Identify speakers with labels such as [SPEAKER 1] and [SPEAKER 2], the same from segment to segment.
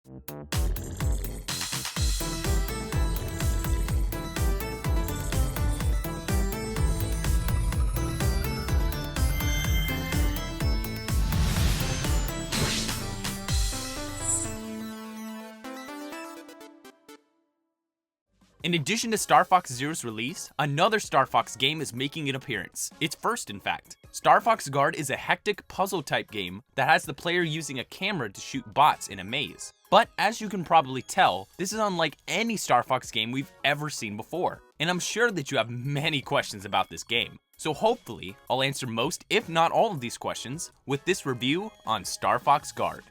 [SPEAKER 1] In addition to Star Fox Zero's release, another Star Fox game is making an appearance. Its first, in fact. Star Fox Guard is a hectic puzzle-type game that has the player using a camera to shoot bots in a maze. But as you can probably tell, this is unlike any Star Fox game we've ever seen before. And I'm sure that you have many questions about this game. So hopefully, I'll answer most, if not all of these questions, with this review on Star Fox Guard.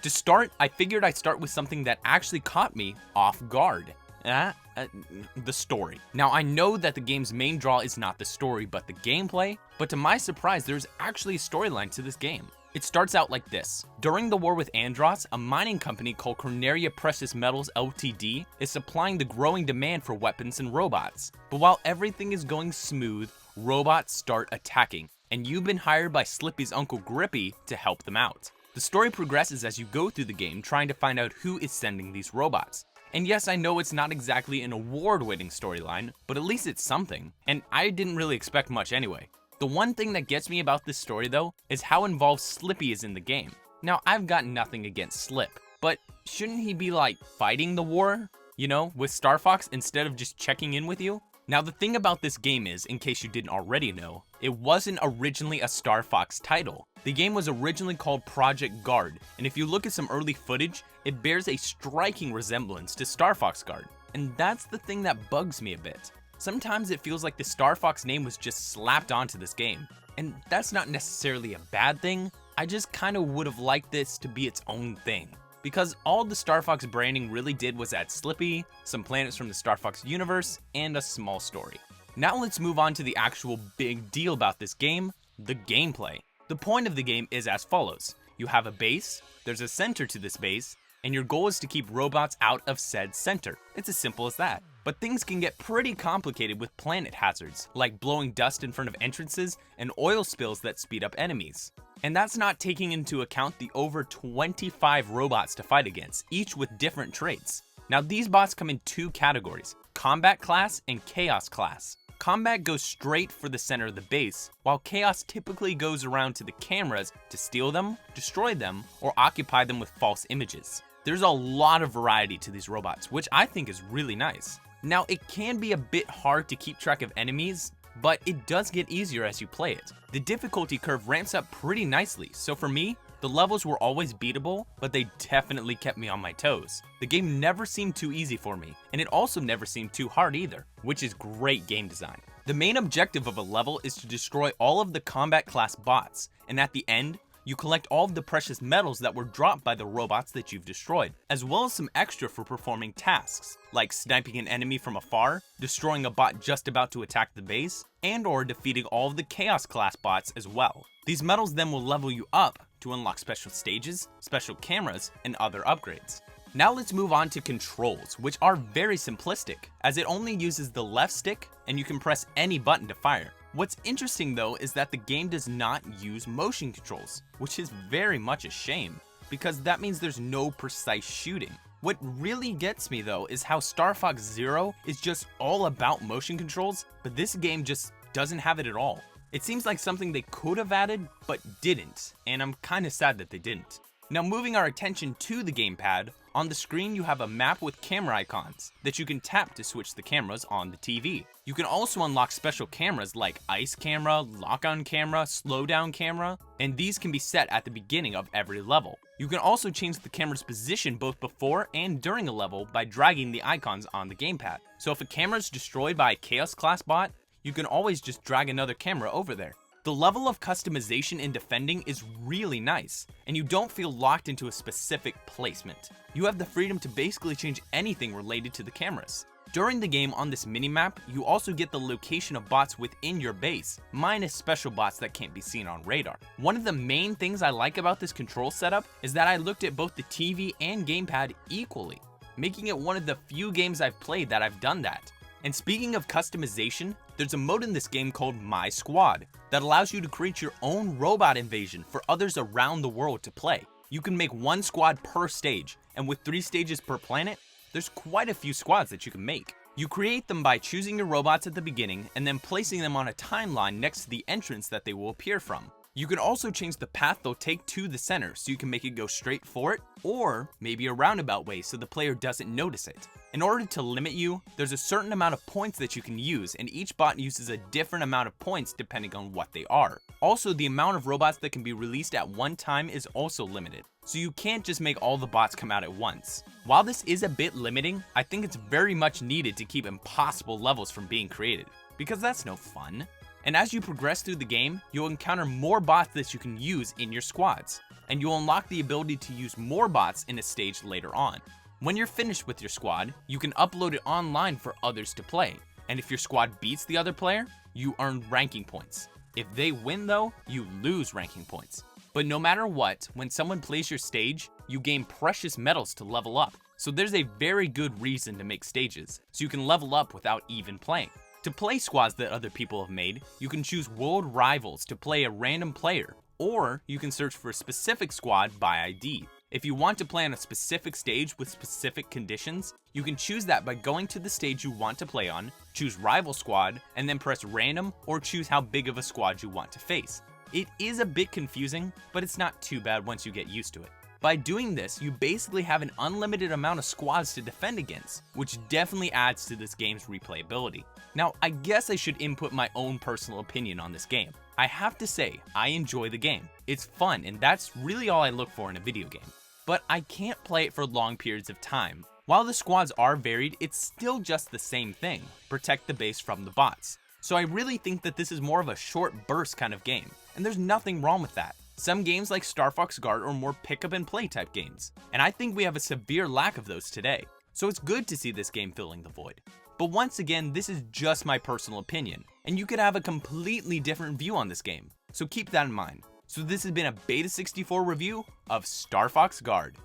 [SPEAKER 1] To start, I figured I'd start with something that actually caught me off guard. The story. Now, I know that the game's main draw is not the story, but the gameplay, but to my surprise, there's actually a storyline to this game. It starts out like this. During the war with Andross, a mining company called Corneria Precious Metals Ltd. is supplying the growing demand for weapons and robots. But while everything is going smooth, robots start attacking, and you've been hired by Slippy's uncle Grippy to help them out. The story progresses as you go through the game, trying to find out who is sending these robots. And yes, I know it's not exactly an award-winning storyline, but at least it's something, and I didn't really expect much anyway. The one thing that gets me about this story though, is how involved Slippy is in the game. Now, I've got nothing against Slip, but shouldn't he be like fighting the war, you know, with Star Fox instead of just checking in with you? Now, the thing about this game is, in case you didn't already know, it wasn't originally a Star Fox title. The game was originally called Project Guard, and if you look at some early footage, it bears a striking resemblance to Star Fox Guard. And that's the thing that bugs me a bit. Sometimes it feels like the Star Fox name was just slapped onto this game. And that's not necessarily a bad thing, I just kinda would've liked this to be its own thing. Because all the Star Fox branding really did was add Slippy, some planets from the Star Fox universe, and a small story. Now let's move on to the actual big deal about this game, the gameplay. The point of the game is as follows. You have a base, there's a center to this base, and your goal is to keep robots out of said center. It's as simple as that. But things can get pretty complicated with planet hazards, like blowing dust in front of entrances and oil spills that speed up enemies. And that's not taking into account the over 25 robots to fight against, each with different traits. Now these bots come in two categories, Combat Class and Chaos Class. Combat goes straight for the center of the base, while Chaos typically goes around to the cameras to steal them, destroy them, or occupy them with false images. There's a lot of variety to these robots, which I think is really nice. Now, it can be a bit hard to keep track of enemies, but it does get easier as you play it. The difficulty curve ramps up pretty nicely, so for me, the levels were always beatable, but they definitely kept me on my toes. The game never seemed too easy for me, and it also never seemed too hard either, which is great game design. The main objective of a level is to destroy all of the Combat Class bots, and at the end, you collect all of the precious metals that were dropped by the robots that you've destroyed, as well as some extra for performing tasks, like sniping an enemy from afar, destroying a bot just about to attack the base, and or defeating all of the Chaos Class bots as well. These medals then will level you up to unlock special stages, special cameras, and other upgrades. Now let's move on to controls, which are very simplistic, as it only uses the left stick, and you can press any button to fire. What's interesting though is that the game does not use motion controls, which is very much a shame, because that means there's no precise shooting. What really gets me though is how Star Fox Zero is just all about motion controls, but this game just doesn't have it at all. It seems like something they could have added, but didn't, and I'm kinda sad that they didn't. Now moving our attention to the gamepad, on the screen you have a map with camera icons that you can tap to switch the cameras on the TV. You can also unlock special cameras like ice camera, lock-on camera, slow-down camera, and these can be set at the beginning of every level. You can also change the camera's position both before and during a level by dragging the icons on the gamepad. So if a camera is destroyed by a Chaos Class bot, you can always just drag another camera over there. The level of customization in defending is really nice, and you don't feel locked into a specific placement. You have the freedom to basically change anything related to the cameras. During the game on this minimap, you also get the location of bots within your base, minus special bots that can't be seen on radar. One of the main things I like about this control setup is that I looked at both the TV and gamepad equally, making it one of the few games I've played that I've done that. And speaking of customization, there's a mode in this game called My Squad that allows you to create your own robot invasion for others around the world to play. You can make one squad per stage, and with 3 stages per planet, there's quite a few squads that you can make. You create them by choosing your robots at the beginning and then placing them on a timeline next to the entrance that they will appear from. You can also change the path they'll take to the center, so you can make it go straight for it, or maybe a roundabout way so the player doesn't notice it. In order to limit you, there's a certain amount of points that you can use, and each bot uses a different amount of points depending on what they are. Also, the amount of robots that can be released at one time is also limited, so you can't just make all the bots come out at once. While this is a bit limiting, I think it's very much needed to keep impossible levels from being created, because that's no fun. And as you progress through the game, you'll encounter more bots that you can use in your squads, and you'll unlock the ability to use more bots in a stage later on. When you're finished with your squad, you can upload it online for others to play, and if your squad beats the other player, you earn ranking points. If they win though, you lose ranking points. But no matter what, when someone plays your stage, you gain precious metals to level up, so there's a very good reason to make stages, so you can level up without even playing. To play squads that other people have made, you can choose World Rivals to play a random player, or you can search for a specific squad by ID. If you want to play on a specific stage with specific conditions, you can choose that by going to the stage you want to play on, choose Rival Squad, and then press Random or choose how big of a squad you want to face. It is a bit confusing, but it's not too bad once you get used to it. By doing this, you basically have an unlimited amount of squads to defend against, which definitely adds to this game's replayability. Now, I guess I should input my own personal opinion on this game. I have to say, I enjoy the game. It's fun, and that's really all I look for in a video game. But I can't play it for long periods of time. While the squads are varied, it's still just the same thing: protect the base from the bots. So I really think that this is more of a short burst kind of game, and there's nothing wrong with that. Some games like Star Fox Guard are more pick up and play type games, and I think we have a severe lack of those today. So it's good to see this game filling the void. But once again, this is just my personal opinion, and you could have a completely different view on this game, so keep that in mind. So this has been a Beta64 review of Star Fox Guard.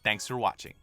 [SPEAKER 1] Thanks for watching.